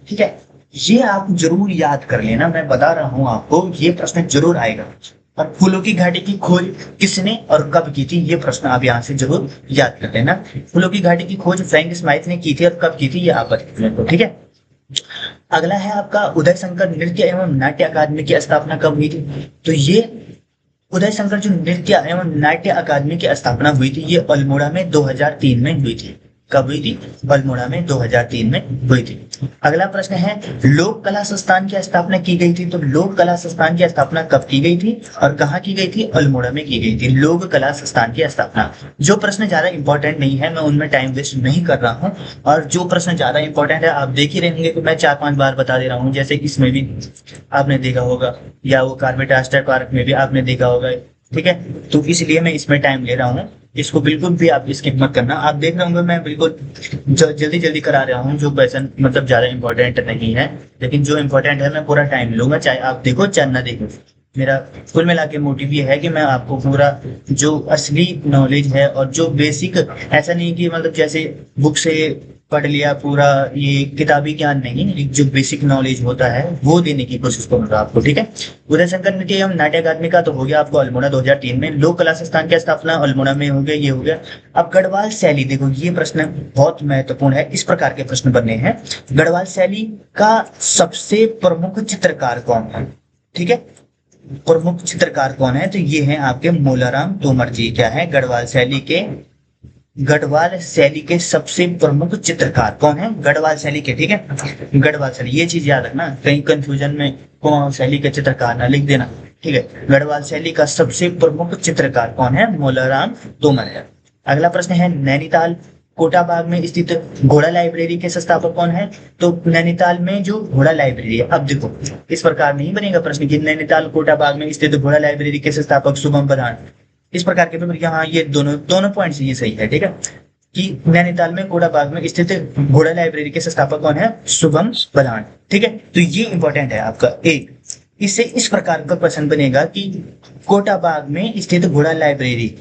ठीक है। ये आप जरूर याद कर लेना, मैं बता रहा हूं आपको, ये प्रश्न जरूर आएगा। और फूलों की घाटी की खोज किसने और कब की थी, ये प्रश्न आप यहाँ से जरूर याद कर लेना। फूलों की घाटी की खोज फ्रैंक स्माइथ ने की थी, और कब की थी ये आप बता, ठीक है। अगला है आपका उदय शंकर नृत्य एवं नाट्य अकादमी की स्थापना कब हुई थी। तो ये उदय शंकर जो नृत्य एवं नाट्य अकादमी की स्थापना हुई थी, ये अल्मोड़ा में 2003 में हुई थी। कब हुई थी? अल्मोड़ा में 2003 में हुई थी। अगला प्रश्न है, लोक कला संस्थान की स्थापना की गई थी, तो लोक कला संस्थान की स्थापना कब की गई थी और कहाँ की गई थी? अल्मोड़ा में की गई थी लोक कला संस्थान की स्थापना। जो प्रश्न ज्यादा इंपॉर्टेंट नहीं है मैं उनमें टाइम वेस्ट नहीं कर रहा हूँ, और जो प्रश्न ज्यादा इंपॉर्टेंट है आप देख ही रहेंगे कि मैं 4-5 बार बता दे रहा हूँ। जैसे इसमें भी आपने देखा होगा, या वो कार्बेटास्टर पार्क में भी आपने देखा होगा, ठीक है। तो इसलिए मैं इसमें टाइम ले रहा हूँ, इसको बिल्कुल भी आप स्किप मत करना। आप देख रहे होंगे मैं बिल्कुल जल्दी जल्दी करा रहा हूँ, जो क्वेश्चन मतलब ज्यादा इंपॉर्टेंट नहीं है, लेकिन जो इंपॉर्टेंट है मैं पूरा टाइम लूंगा, चाहे आप देखो चाहे ना देखो। मेरा कुल मिला के मोटिव ये है कि मैं आपको पूरा जो असली नॉलेज है और जो बेसिक, ऐसा नहीं कि मतलब जैसे बुक से पढ़ लिया पूरा, ये किताबी ज्ञान नहीं, जो बेसिक नॉलेज होता है वो देने की कोशिश करूंगा आपको, ठीक है। उदय शंकर नृत्य एवं नाट्य अकादमी का तो हो गया आपको अल्मोड़ा 2003 में। लोक कला संस्थान की स्थापना अल्मोड़ा में हो गया, ये हो गया। अब गढ़वाल शैली, देखो ये प्रश्न बहुत महत्वपूर्ण है, इस प्रकार के प्रश्न बनने हैं। गढ़वाल शैली का सबसे प्रमुख चित्रकार कौन है, ठीक है। प्रमुख चित्रकार कौन है? तो ये है आपके मोलाराम तोमर जी। क्या है? गढ़वाल शैली के सबसे प्रमुख चित्रकार कौन है? गढ़वाल शैली के, ठीक है। गढ़वाल शैली, ये चीज याद रखना, कहीं कंफ्यूजन में कौन शैली के चित्रकार ना लिख देना, ठीक है। गढ़वाल शैली का सबसे प्रमुख चित्रकार कौन है? मोलाराम तोमर है। अगला प्रश्न है, नैनीताल कोटाबाग में स्थित घोड़ा लाइब्रेरी के संस्थापक कौन है? तो नैनीताल में जो घोड़ा लाइब्रेरी है, अब देखो इस प्रकार नहीं बनेगा प्रश्न कि नैनीताल कोटाबाग में स्थित घोड़ा लाइब्रेरी के संस्थापक शुभम बधान, इस प्रकार के पेपर। यहाँ ये दोनों पॉइंट्स ये सही है, ठीक है, कि नैनीताल में कोटाबाग में स्थित घोड़ा लाइब्रेरी के संस्थापक कौन है? शुभम बधान, ठीक है। तो ये इंपॉर्टेंट है आपका एक। इससे इस प्रकार का क्वेश्चन बनेगा कि कोटाबाग में स्थित घोड़ा लाइब्रेरी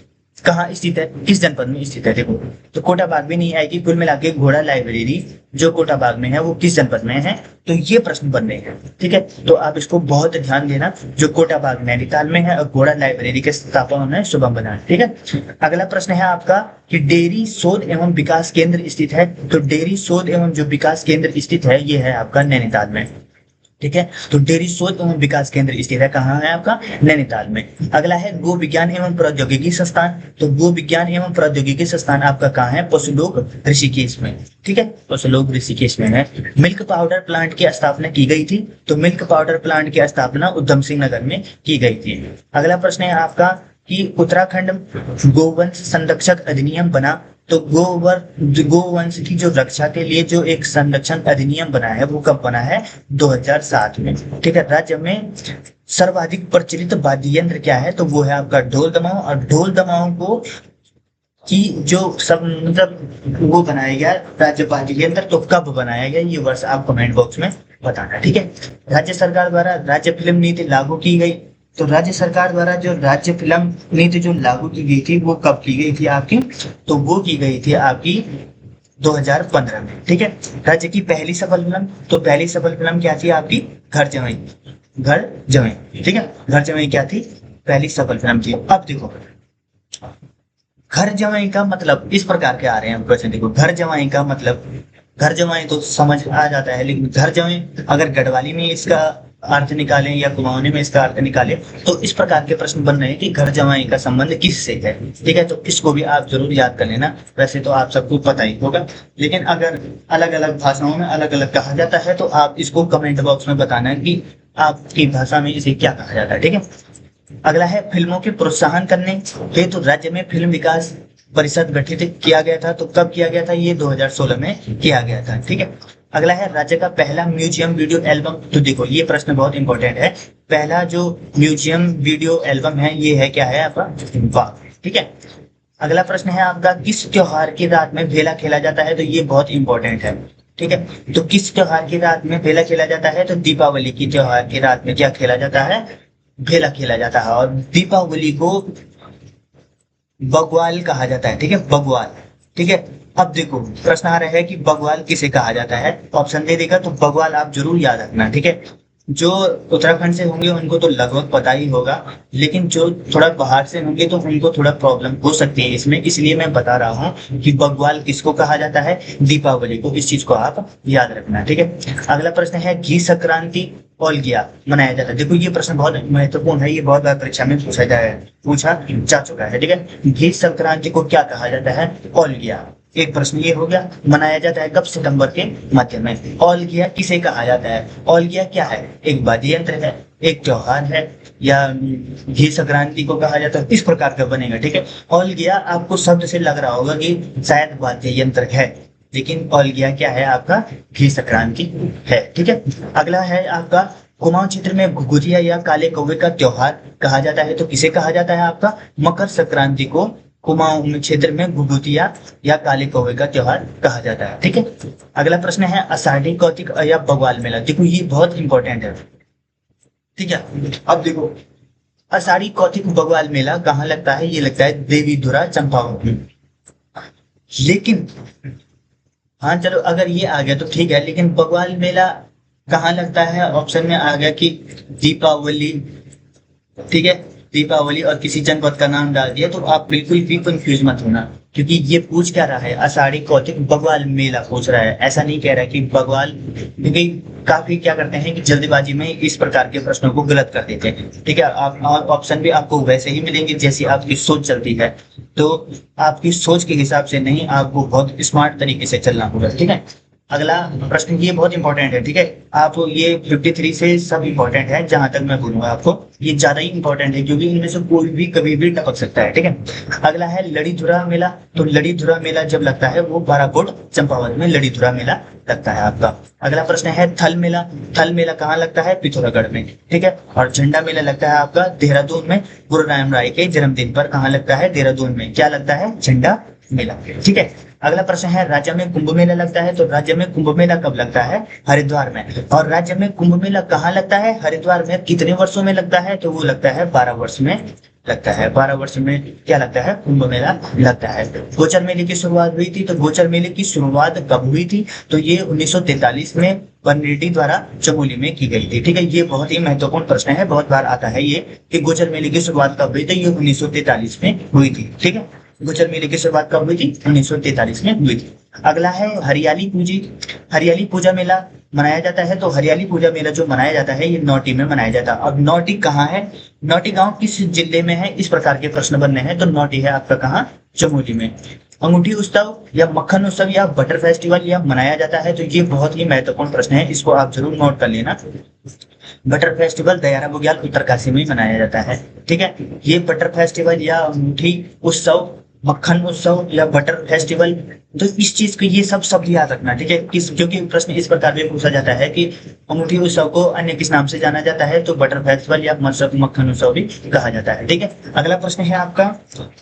कहाँ स्थित है, किस जनपद में स्थित है? देखो, तो कोटा बाग भी नहीं आएगी। कुल मिला के घोड़ा लाइब्रेरी जो कोटा बाग में है वो किस जनपद में है? तो ये प्रश्न बन रहे हैं, ठीक है। तो आप इसको बहुत ध्यान देना, जो कोटा बाग नैनीताल में है और घोड़ा लाइब्रेरी के स्थापक है शुभम बनान, ठीक है। अगला प्रश्न है आपका कि डेयरी शोध एवं विकास केंद्र स्थित है। तो डेयरी शोध एवं जो विकास केंद्र स्थित है ये है आपका नैनीताल में, ठीक है। तो डेयरी शोध एवं विकास केंद्र स्थित है कहाँ है? आपका नैनीताल में। अगला है गो विज्ञान एवं प्रौद्योगिकी संस्थान। तो गो विज्ञान एवं प्रौद्योगिकी संस्थान आपका कहाँ है? पशुलोक ऋषिकेश में, ठीक है। पशुलोक ऋषिकेश में है। मिल्क पाउडर प्लांट की स्थापना की गई थी। तो मिल्क पाउडर प्लांट की स्थापना उधम सिंह नगर में की गई थी। अगला प्रश्न है आपका कि उत्तराखंड गोवंश संरक्षक अधिनियम बना। तो गोवंश की जो रक्षा के लिए जो एक संरक्षण अधिनियम बना है वो कब बना है? 2007 में, ठीक है। राज्य में सर्वाधिक प्रचलित वाद्य यंत्र क्या है? तो वो है आपका ढोल दमाऊ। और ढोल दमाऊ को कि जो सब मतलब वो बनाया गया राज्य वाद्य यंत्र, तो कब बनाया गया ये वर्ष आप कमेंट बॉक्स में बताना, ठीक है। राज्य सरकार द्वारा राज्य फिल्म नीति लागू की गई। तो राज्य सरकार द्वारा जो राज्य फिल्म नीति जो लागू की गई थी वो कब की गई थी आपकी? तो वो की गई थी आपकी 2015 में, ठीक है। राज्य की पहली सफल फिल्म, तो पहली सफल फिल्म क्या थी आपकी? घर जमाई। घर जमाई, ठीक है। घर जमाई क्या थी? पहली सफल फिल्म थी। अब देखो, घर जमाई का मतलब इस प्रकार के आ रहे हैं क्वेश्चन। देखो, घर जमाई का मतलब, घर जमाई तो समझ आ जाता है, लेकिन घर जमाई अगर गढ़वाली में इसका अर्थ निकालें या कुमाऊनी में इसका अर्थ निकालें तो इस प्रकार के प्रश्न बन रहे हैं कि घर जमाई का संबंध किससे है, ठीक है। तो इसको भी आप जरूर याद कर लेना। वैसे तो आप सबको पता ही होगा, लेकिन अगर अलग अलग भाषाओं में अलग अलग कहा जाता है तो आप इसको कमेंट बॉक्स में बताना कि आपकी भाषा में इसे क्या कहा जाता है, ठीक है। अगला है फिल्मों के प्रोत्साहन करने हेतु राज्य में फिल्म विकास परिषद गठित किया गया था। तो कब किया गया था? ये 2016 में किया गया था, ठीक है। अगला है राज्य का पहला म्यूजियम वीडियो एल्बम। तो देखो, ये प्रश्न बहुत इंपॉर्टेंट है। पहला जो म्यूजियम वीडियो एल्बम है ये है क्या है आपका? वाह, ठीक है। अगला प्रश्न है आपका किस त्योहार की रात में भेला खेला जाता है? तो ये बहुत इंपॉर्टेंट है, ठीक है। तो किस त्योहार की रात में भेला खेला जाता है? तो दीपावली की त्योहार की रात में क्या खेला जाता है? भेला खेला जाता है। और दीपावली को बग्वाल कहा जाता है, ठीक है। बग्वाल, ठीक है। अब देखो, प्रश्न आ रहा है कि बग्वाल किसे कहा जाता है? ऑप्शन दे देगा, तो बग्वाल आप जरूर याद रखना, ठीक है। जो उत्तराखंड से होंगे उनको तो लगभग पता ही होगा, लेकिन जो थोड़ा बाहर से होंगे तो उनको थोड़ा प्रॉब्लम हो सकती है इसमें, इसलिए मैं बता रहा हूँ कि बग्वाल किसको कहा जाता है? दीपावली को। इस चीज को आप याद रखना, ठीक है। अगला प्रश्न है घी संक्रांति ओलगिया मनाया जाता है। देखो, ये प्रश्न बहुत महत्वपूर्ण है, ये बहुत बार परीक्षा में पूछा जा चुका है, ठीक है। घी संक्रांति को क्या कहा जाता है? ओलगिया। एक प्रश्न ये हो गया। मनाया जाता है कब? सितंबर के मध्य में। ओलगिया किसे कहा जाता है? ओलगिया क्या है? एक वाद्य यंत्र है, एक त्योहार है, या घी संक्रांति को कहा जाता है? इस प्रकार का बनेगा, ठीक है। ओलगिया आपको शब्द से लग रहा होगा कि शायद वाद्य यंत्र है, लेकिन ओलगिया क्या है? आपका घी संक्रांति है, ठीक है। अगला है आपका कुमाऊं क्षेत्र में घुघुतिया या काले कौवे का त्योहार कहा जाता है। तो किसे कहा जाता है? आपका मकर संक्रांति को कुमाऊं क्षेत्र में घुघुतिया या काले कौवे का त्योहार कहा जाता है, ठीक है। अगला प्रश्न है आषाढ़ी कौतिक या बग्वाल मेला। देखो, ये बहुत इंपॉर्टेंट है, ठीक है। अब देखो, आषाढ़ी कौतिक बग्वाल मेला कहाँ लगता है? ये लगता है देवीधुरा चंपावत में। लेकिन हाँ चलो, अगर ये आ गया तो ठीक है, लेकिन बग्वाल मेला कहाँ लगता है? ऑप्शन में आ गया कि दीपावली, ठीक है। दीपावली और किसी जनपद का नाम डाल दिया, तो आप बिल्कुल भी कंफ्यूज मत होना, क्योंकि ये पूछ क्या रहा है? आषाढ़ी कौतिक बग्वाल मेला पूछ रहा है, ऐसा नहीं कह रहा कि बग्वाल। क्योंकि काफी क्या करते हैं कि जल्दबाजी में इस प्रकार के प्रश्नों को गलत कर देते हैं, ठीक है। आप ऑप्शन भी आपको वैसे ही मिलेंगे जैसी आपकी सोच चलती है, तो आपकी सोच के हिसाब से नहीं, आपको बहुत स्मार्ट तरीके से चलना होगा, ठीक है। अगला प्रश्न ये बहुत इंपॉर्टेंट है, ठीक है। आप ये 53 से सब इंपॉर्टेंट है, जहां तक मैं बोलूंगा आपको ये ज्यादा ही इंपॉर्टेंट है, क्योंकि इनमें से कोई भी कभी भी टपक सकता है, ठीक है। अगला है लड़ीधुरा मेला। तो लड़ीधुरा मेला जब लगता है वो बाराकोट चंपावत में लड़ीधुरा मेला लगता है आपका। अगला प्रश्न है थल मेला। थल मेला कहाँ लगता है? पिथौरागढ़ में, ठीक है। और झंडा मेला लगता है आपका देहरादून में, गुरु राम राय के जन्मदिन पर। कहाँ लगता है? देहरादून में। क्या लगता है? झंडा मेला, ठीक है। अगला प्रश्न है राज्य में कुंभ मेला लगता है। तो राज्य में कुंभ मेला कब लगता है? हरिद्वार में। और राज्य में कुंभ मेला कहाँ लगता है? हरिद्वार में। कितने वर्षों में लगता है? तो वो लगता है 12 वर्ष में लगता है, 12 वर्ष में क्या लगता है, कुंभ मेला लगता है। गोचर मेले की शुरुआत हुई थी, तो गोचर मेले की शुरुआत कब हुई थी, तो ये 1943 में बनरेड्डी द्वारा चमोली में की गई थी। ठीक है, ये बहुत ही महत्वपूर्ण प्रश्न है, बहुत बार आता है ये कि गोचर मेले की शुरुआत कब हुई थी, ये 1943 में हुई थी। ठीक है, गोचर मेले की शुरुआत कब हुई थी, 1943 में हुई थी। अगला है हरियाली पूजी, हरियाली पूजा मेला मनाया जाता है। तो हरियाली पूजा मेला जो मनाया जाता है ये नौटी में मनाया जाता है। अब नौटी कहाँ है, नौटी गांव किस जिले में है, इस प्रकार के प्रश्न बनने हैं। तो नौटी है आपका कहाँ, चमोली में। अंगूठी उत्सव या मक्खन उत्सव या बटर फेस्टिवल या मनाया जाता है, तो ये बहुत ही महत्वपूर्ण प्रश्न है, इसको आप जरूर नोट कर लेना। बटर फेस्टिवल दयारा बुग्याल उत्तरकाशी में मनाया जाता है। ठीक है, ये बटर फेस्टिवल या अंगूठी उत्सव, मक्खन उत्सव या बटर फेस्टिवल, तो इस चीज को ये सब शब्द याद रखना। ठीक है, क्योंकि प्रश्न इस प्रकार में पूछा जाता है कि अंगूठी उत्सव को अन्य किस नाम से जाना जाता है, तो बटर फेस्टिवल या मक्खन उत्सव भी कहा जाता है। ठीक है, अगला प्रश्न है आपका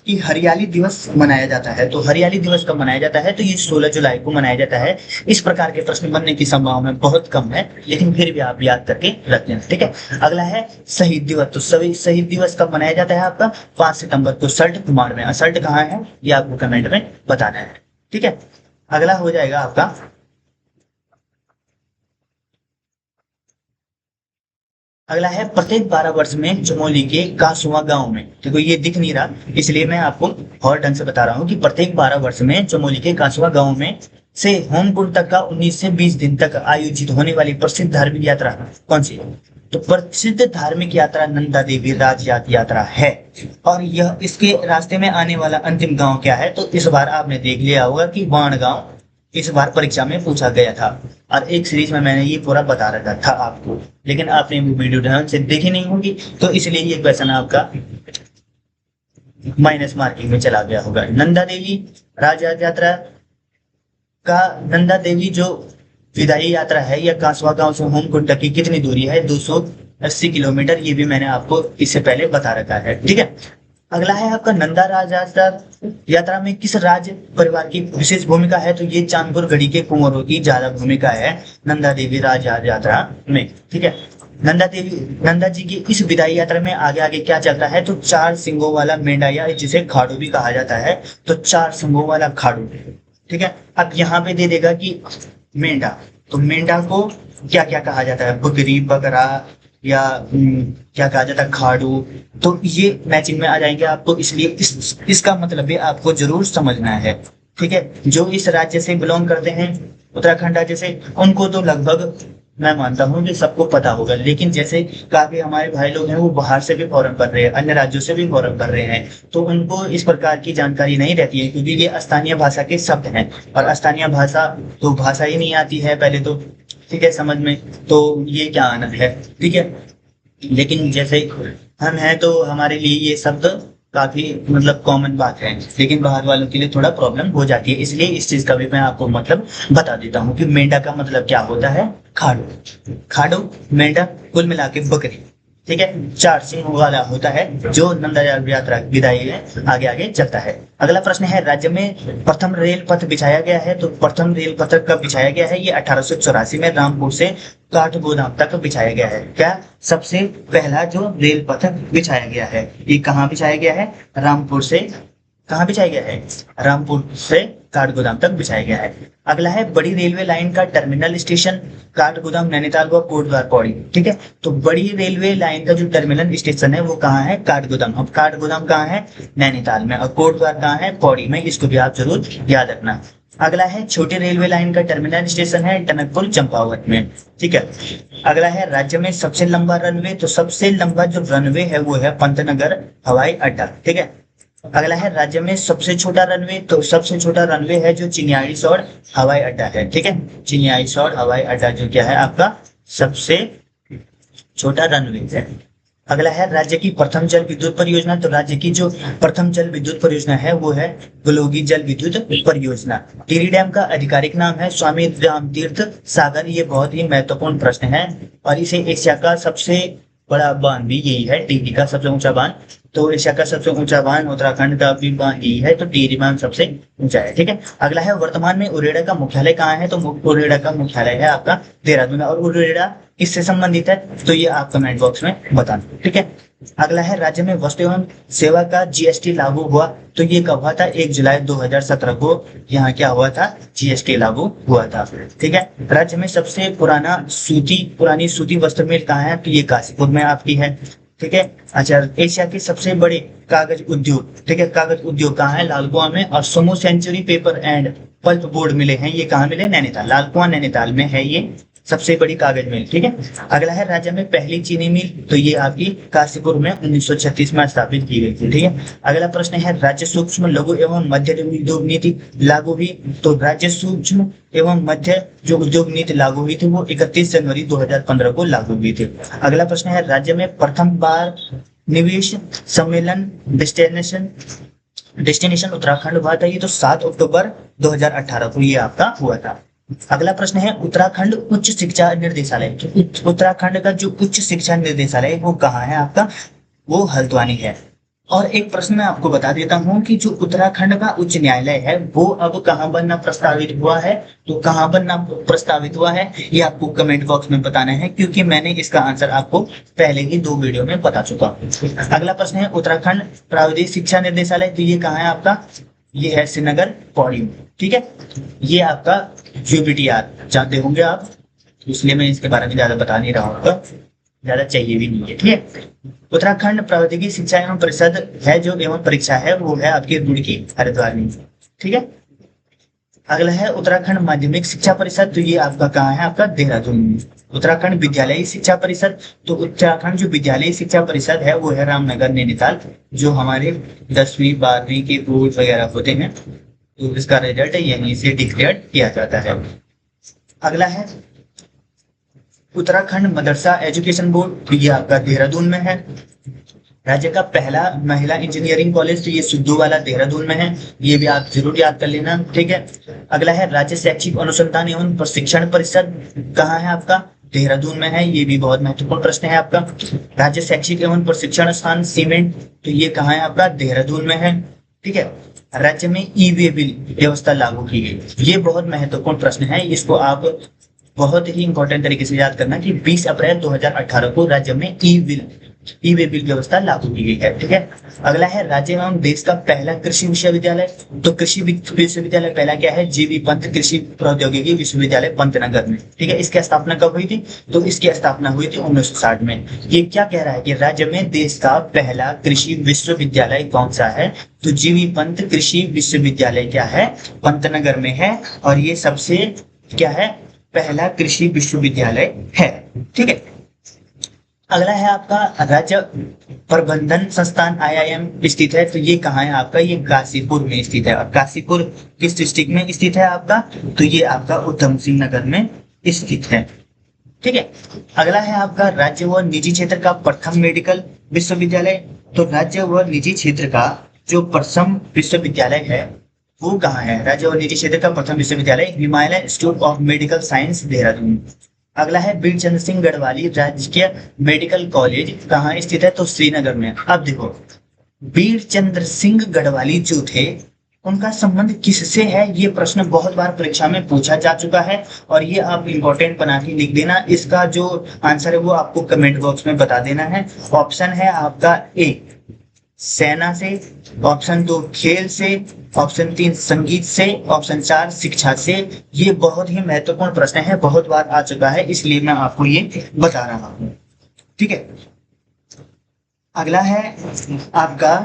कि हरियाली दिवस मनाया जाता है। तो हरियाली दिवस कब मनाया जाता है, तो ये 16 जुलाई को मनाया जाता है। इस प्रकार के प्रश्न बनने की संभावना बहुत कम है, लेकिन फिर भी आप याद करके रख लेना। ठीक है, अगला है शहीद दिवस। तो शहीद दिवस कब मनाया जाता है आपका, 5 सितंबर को सल्ट कुमार में। सल्ट कहाँ है ये आपको कमेंट में बताना है। ठीक है, अगला हो जाएगा आपका, अगला है प्रत्येक 12 वर्ष में चमोली के कासुआ गांव में। देखो ये दिख नहीं रहा, इसलिए मैं आपको और ढंग से बता रहा हूँ कि प्रत्येक 12 वर्ष में चमोली के कासुआ गांव में से होमकुंड तक का 19 से 20 दिन तक आयोजित होने वाली प्रसिद्ध धार्मिक यात्रा कौन सी है। तो प्रसिद्ध धार्मिक यात्रा नंदा देवी राजयात यात्रा है। और यह इसके रास्ते में आने वाला अंतिम गांव क्या है, तो इस बार आपने देख लिया होगा कि वाण गांव इस बार परीक्षा में पूछा गया था, और एक सीरीज में मैंने ये पूरा बता रखा था आपको, लेकिन आपने वो वीडियो ढंग से देखी नहीं होगी, तो इसलिए ये क्वेश्चन आपका माइनस मार्किंग में चला गया होगा। नंदा देवी राजयात यात्रा का, नंदा देवी जो विदाई यात्रा है या कासवा गांव से होमकुंड तक की कितनी दूरी है, 280 किलोमीटर। ये भी मैंने आपको इससे पहले बता रखा है। ठीक है, अगला है आपका नंदा राज यात्रा में किस राज्य परिवार की विशेष भूमिका है, तो ये चांदपुर गढ़ी के कुंवरों की ज्यादा भूमिका है नंदा देवी राज यात्रा में। ठीक है, नंदा जी की इस विदाई यात्रा में आगे आगे क्या चलता है, तो 4 सिंगों वाला मेंढा या जिसे खाड़ू भी कहा जाता है, तो 4 सिंगों वाला खाड़ू। ठीक है, अब यहाँ पे दे देगा कि मेंढा, तो मेंढा को क्या क्या कहा जाता है, बकरी, बकरा या क्या कहा जाता है, खाड़ू। तो ये मैचिंग में आ जाएंगे आपको, इसलिए इसका मतलब भी आपको जरूर समझना है। ठीक है, जो इस राज्य से बिलोंग करते हैं, उत्तराखंड राज्य से, उनको तो लगभग मैं मानता हूँ कि सबको पता होगा, लेकिन जैसे काफी हमारे भाई लोग हैं वो बाहर से भी फॉर्म भर रहे हैं, अन्य राज्यों से भी फॉर्म भर रहे हैं, तो उनको इस प्रकार की जानकारी नहीं रहती है, क्योंकि ये स्थानीय भाषा के शब्द हैं, और स्थानीय भाषा तो भाषा ही नहीं आती है पहले तो। ठीक है, समझ में, तो ये क्या आनंद है। ठीक है, लेकिन जैसे हम हैं तो हमारे लिए ये शब्द काफी मतलब कॉमन बात है, लेकिन बाहर वालों के लिए थोड़ा प्रॉब्लम हो जाती है, इसलिए इस चीज का भी मैं आपको मतलब बता देता हूँ कि मेंढा का मतलब क्या होता है, खाड़ू। खाड़ू, मेंढा, कुल मिला के बकरी। ठीक है, 4 सिंह वाला होता है जो नंदा यात्रा विदाई में आगे आगे चलता है। अगला प्रश्न है, राज्य में प्रथम रेल पथ बिछाया गया है। तो प्रथम रेल पथ कब बिछाया गया है, ये 1884 में रामपुर से काठगोदाम तक बिछाया गया है। क्या सबसे पहला जो रेल पथ बिछाया गया है, ये कहाँ बिछाया गया है, रामपुर से कहाँ बिछाया गया है, रामपुर से काठगोदाम तक बिछाया गया है। अगला है बड़ी रेलवे लाइन का टर्मिनल स्टेशन, काठगोदाम, नैनीताल व कोटद्वार, पौड़ी। ठीक है, तो बड़ी रेलवे लाइन का जो टर्मिनल स्टेशन है वो कहाँ है, काठगोदाम। अब काठगोदाम कहाँ है, नैनीताल में, और कोटद्वार कहाँ है, पौड़ी में। इसको भी आप जरूर याद रखना। अगला है छोटी रेलवे लाइन का टर्मिनल स्टेशन है टनकपुर चंपावत में। ठीक है, अगला है राज्य में सबसे लंबा रनवे। तो सबसे लंबा जो रनवे है वो है पंतनगर हवाई अड्डा। ठीक है, अगला है राज्य में सबसे छोटा रनवे। तो सबसे छोटा रनवे है जो चिन्यालीसौड़ हवाई अड्डा है। ठीक है, चिन्यालीसौड़ हवाई अड्डा जो क्या है आपका सबसे छोटा रनवे है। अगला है राज्य की प्रथम जल विद्युत परियोजना। तो राज्य की जो प्रथम जल विद्युत परियोजना है वो है गुलोगी जल विद्युत परियोजना। टिहरी डैम का आधिकारिक नाम है स्वामी रामतीर्थ सागर। ये बहुत ही महत्वपूर्ण प्रश्न है, और इसे एशिया का सबसे बड़ा बांध भी यही है, टिहरी का सबसे ऊंचा बांध। तो एशिया का सबसे ऊंचा बांध उत्तराखंड का भी बांध यही है, तो टिहरी बांध सबसे ऊंचा है। ठीक है, अगला है वर्तमान में उरेडा का मुख्यालय कहाँ है। तो उरेडा का मुख्यालय है आपका देहरादून में। और उरेडा किससे संबंधित है, तो ये आप कमेंट बॉक्स में बताना। ठीक है, अगला है राज्य में वस्तु एवं सेवा का जीएसटी लागू हुआ, तो ये कब हुआ था? 1 जुलाई 2017 को यहाँ क्या हुआ था? जीएसटी लागू हुआ था। ठीक है। राज्य में सबसे पुरानी सूती वस्त्र मिल कहाँ है? तो ये काशीपुर में आपकी है। ठीक है। अच्छा, एशिया के सबसे बड़े कागज उद्योग, ठीक है, कागज उद्योग कहाँ है? लाल कुआं में। और Sumo century paper and pulp board मिले हैं, ये कहाँ मिले? नैनीताल, लाल कुआं नैनीताल में है ये सबसे बड़ी कागज मिल। ठीक है। अगला है राज्य में पहली चीनी मिल, तो ये आपकी काशीपुर में 1936 में स्थापित की गई थी। ठीक है। अगला प्रश्न है राज्य सूक्ष्म लघु एवं मध्य उद्योग नीति लागू हुई, तो राज्य सूक्ष्म एवं मध्य जो उद्योग नीति लागू हुई थी वो 31 जनवरी 2015 को लागू हुई थी। अगला प्रश्न है राज्य में प्रथम बार निवेश सम्मेलन डेस्टिनेशन उत्तराखंड हुआ था, ये तो 7 अक्टूबर 2018 को ये आपका हुआ था। अगला प्रश्न है उत्तराखंड उच्च शिक्षा निर्देशालय, तो उत्तराखंड का जो उच्च शिक्षा निर्देशालय वो कहाँ है आपका? वो हल्द्वानी है। और एक प्रश्न मैं आपको बता देता हूँ कि जो उत्तराखंड का उच्च न्यायालय है वो अब कहाँ बनना प्रस्तावित हुआ है, तो कहाँ बनना प्रस्तावित हुआ है ये आपको कमेंट बॉक्स में बताना है, क्योंकि मैंने इसका आंसर आपको पहले ही 2 वीडियो में बता चुका हूँ। अगला प्रश्न है उत्तराखंड प्राविधिक शिक्षा निर्देशालय, तो ये कहाँ है आपका? ये है श्रीनगर पौड़ी में। ठीक है। ये आपका यूबीटीआर जानते होंगे आप, इसलिए मैं इसके बारे में ज्यादा बता नहीं रहा हूँ, ज्यादा चाहिए भी नहीं है। ठीक है। उत्तराखंड प्रौद्योगिकी शिक्षा एवं परिषद है जो एवं परीक्षा है वो है आपकी रुड़की हरिद्वार में। ठीक है। अगला है उत्तराखंड माध्यमिक शिक्षा परिषद, तो ये आपका कहाँ है? आपका देहरादून में। उत्तराखंड विद्यालयी शिक्षा परिषद, तो उत्तराखंड जो विद्यालयी शिक्षा परिषद है वो है रामनगर नैनीताल, जो हमारे 10वीं 12वीं के बोर्ड वगैरह होते हैं, तो इसका रिजल्ट यहीं से डिक्लेयर किया जाता है। अगला है उत्तराखंड मदरसा एजुकेशन बोर्ड, तो ये आपका देहरादून में है। राज्य का पहला महिला इंजीनियरिंग कॉलेज, तो ये सिद्धू वाला देहरादून में है, ये भी आप जरूर याद कर लेना। ठीक है। अगला है राज्य शैक्षिक अनुसंधान एवं प्रशिक्षण परिषद, कहाँ है आपका? देहरादून में है, ये भी बहुत महत्वपूर्ण प्रश्न है आपका। राज्य शैक्षिक एवं प्रशिक्षण संस्थान सीमेंट, तो ये कहाँ है आपका? देहरादून में है। ठीक है। राज्य में ई वे बिल व्यवस्था लागू की गई, ये बहुत महत्वपूर्ण प्रश्न है, इसको आप बहुत ही इंपॉर्टेंट तरीके से याद करना कि 20 अप्रैल 2018 को राज्य में ई वे बिल व्यवस्था लागू की गई है। ठीक है। अगला है राज्य एवं देश का पहला कृषि विश्वविद्यालय, तो कृषि विश्वविद्यालय पहला क्या है? जीवी पंत कृषि प्रौद्योगिकी विश्वविद्यालय पंतनगर में। ठीक है। इसकी स्थापना कब हुई थी? तो इसकी स्थापना हुई थी 1960 में। ये क्या कह रहा है कि राज्य में देश का पहला कृषि विश्वविद्यालय कौन सा है? तो जीवी पंत कृषि विश्वविद्यालय क्या है? पंतनगर में है, और ये सबसे क्या है? पहला कृषि विश्वविद्यालय है। ठीक है। अगला है आपका राज्य प्रबंधन संस्थान आईआईएम स्थित है, तो ये कहाँ है आपका? ये काशीपुर में स्थित है। और काशीपुर किस डिस्ट्रिक्ट में स्थित है आपका? तो ये आपका उधम सिंह नगर में स्थित है। ठीक है। अगला है आपका राज्य व निजी क्षेत्र का प्रथम मेडिकल विश्वविद्यालय, तो राज्य व निजी क्षेत्र का जो प्रथम विश्वविद्यालय है वो कहाँ है? राज्य और निजी क्षेत्र का प्रथम विश्वविद्यालय Himalaya institute of medical science Dehradun. अगला है बीर चंद्र सिंह गढ़वाली राजकीय मेडिकल कॉलेज, कहाँ स्थित है? तो श्रीनगर में। अब देखो, बीर चंद्र सिंह गढ़वाली जो थे उनका संबंध किससे है, ये प्रश्न बहुत बार परीक्षा में पूछा जा चुका है, और ये आप इंपॉर्टेंट बना के लिख देना। इसका जो आंसर है वो आपको कमेंट बॉक्स में बता देना है। ऑप्शन है आपका ए सेना से, ऑप्शन 2 खेल से, ऑप्शन 3 संगीत से, ऑप्शन 4 शिक्षा से। ये बहुत ही महत्वपूर्ण प्रश्न है, बहुत बार आ चुका है, इसलिए मैं आपको ये बता रहा हूँ। ठीक है। अगला है आपका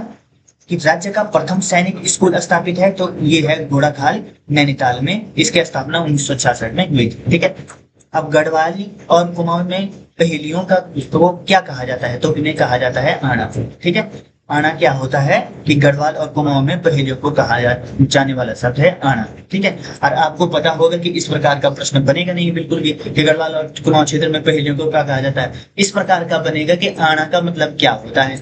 कि राज्य का प्रथम सैनिक स्कूल स्थापित है, तो ये है घोड़ाखाल नैनीताल में, इसकी स्थापना 1966 में हुई थी। ठीक है। अब गढ़वाली और कुमाऊं में पहेलियों का तो क्या कहा जाता है? तो इन्हें कहा जाता है आना। ठीक है। आना क्या होता है कि गढ़वाल और कुमाऊं में पहेलियों को कहा जाने वाला शब्द है आना। ठीक है। और आपको पता होगा कि इस प्रकार का प्रश्न बनेगा नहीं बिल्कुल भी कि गढ़वाल और कुमाऊं क्षेत्र में पहेलियों को क्या कहा जाता है। इस प्रकार का बनेगा कि आना का मतलब क्या होता है,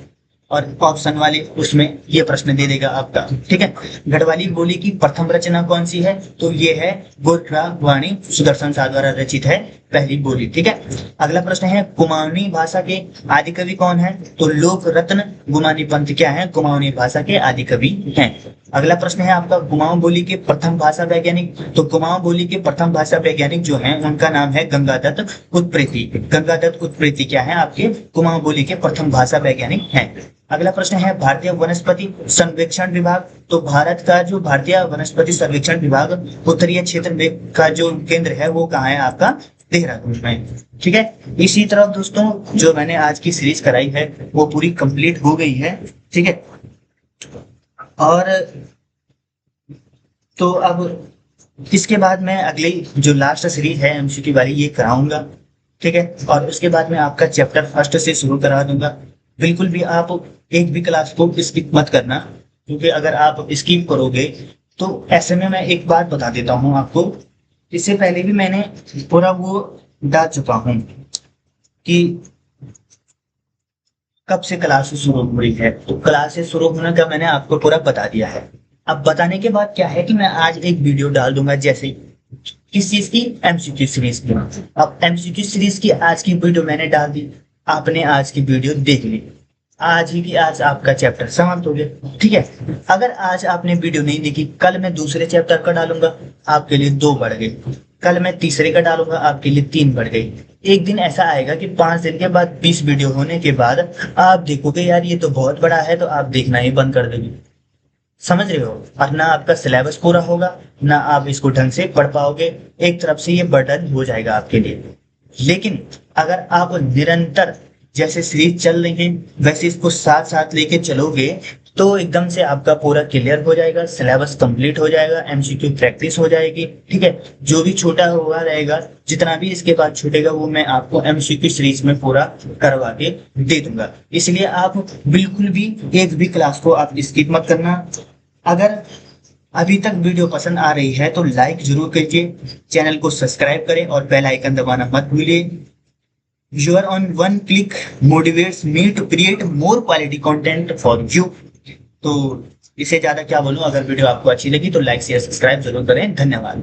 और ऑप्शन वाले उसमें ये प्रश्न दे देगा आपका। ठीक है। गढ़वाली बोली की प्रथम रचना कौन सी है? तो ये है गोरखा वाणी सुदर्शन शाह द्वारा रचित है पहली बोली। ठीक है, अगला प्रश्न है कुमाऊनी भाषा के आदि कवि कौन है? तो लोक रत्न गुमानी पंत क्या है? कुमाऊनी भाषा के आदि कवि हैं। अगला प्रश्न है आपका कुमाऊं बोली के प्रथम भाषा वैज्ञानिक। तो कुमाऊं बोली के प्रथम भाषा वैज्ञानिक जो हैं उनका नाम है गंगादत्त उत्प्रेती। गंगादत्त उत्प्रेती क्या है? आपके कुमाऊं बोली के प्रथम भाषा वैज्ञानिक हैं। अगला प्रश्न है भारतीय वनस्पति सर्वेक्षण विभाग। तो भारत का जो भारतीय वनस्पति सर्वेक्षण विभाग उत्तरीय क्षेत्र में का जो केंद्र है वो कहाँ है? आपका देहरादून में। ठीक है, इसी तरह दोस्तों जो मैंने आज की सीरीज कराई है वो पूरी कंप्लीट हो गई है। ठीक है, और तो अब इसके बाद मैं अगली जो लास्ट सीरीज है एमसीक्यू वाली ये कराऊंगा। ठीक है, और उसके बाद मैं आपका चैप्टर फर्स्ट से शुरू करा दूंगा। बिल्कुल भी आप एक भी क्लास को स्किप मत करना, क्योंकि अगर आप स्किप करोगे तो ऐसे में मैं एक बात बता देता हूँ आपको। इससे पहले भी मैंने पूरा वो डाल चुका हूँ कि कब से क्लास शुरू हो रही है। तो क्लास शुरू होने का मैंने आपको पूरा बता दिया है। अब बताने के बाद क्या है कि मैं आज एक वीडियो डाल दूंगा, जैसे किस चीज की? एमसीक्यू सीरीज की। अब एमसीक्यू सीरीज की आज की वीडियो मैंने डाल दी, आपने आज की वीडियो देख ली, आज ही की आज आपका चैप्टर समाप्त हो गया। ठीक है, अगर आज आपने वीडियो नहीं देखी, कल मैं दूसरे चैप्टर का डालूंगा, आपके लिए 2 बढ़ गए। कल मैं तीसरे का डालूंगा, आपके लिए 3 बढ़ गई। एक दिन ऐसा आएगा कि 5 दिन के बाद 20 वीडियो होने के बाद आप देखोगे यार ये तो बहुत बड़ा है, तो आप देखना ही बंद कर दोगे। समझ रहे हो? और ना आपका सिलेबस पूरा होगा, ना आप इसको ढंग से पढ़ पाओगे। एक तरफ से ये बर्डन हो जाएगा आपके लिए। लेकिन अगर आप निरंतर जैसे सीरीज चल रही है वैसे इसको साथ साथ लेके चलोगे तो एकदम से आपका पूरा क्लियर हो जाएगा, सिलेबस कंप्लीट हो जाएगा, एमसीक्यू प्रैक्टिस हो जाएगी। ठीक है, जो भी छोटा हुआ रहेगा, जितना भी इसके बाद छूटेगा वो मैं आपको एमसीक्यू सीरीज में पूरा करवा के दे दूंगा। इसलिए आप बिल्कुल भी एक भी क्लास को आप स्किप मत करना। अगर अभी तक वीडियो पसंद आ रही है तो लाइक जरूर कीजिए, चैनल को सब्सक्राइब करें और बेल आइकन दबाना मत भूलिए। Your on one click motivates me to create more quality content for you। तो इससे ज्यादा क्या बोलूं, अगर वीडियो आपको अच्छी लगी तो लाइक शेयर सब्सक्राइब जरूर करें। धन्यवाद।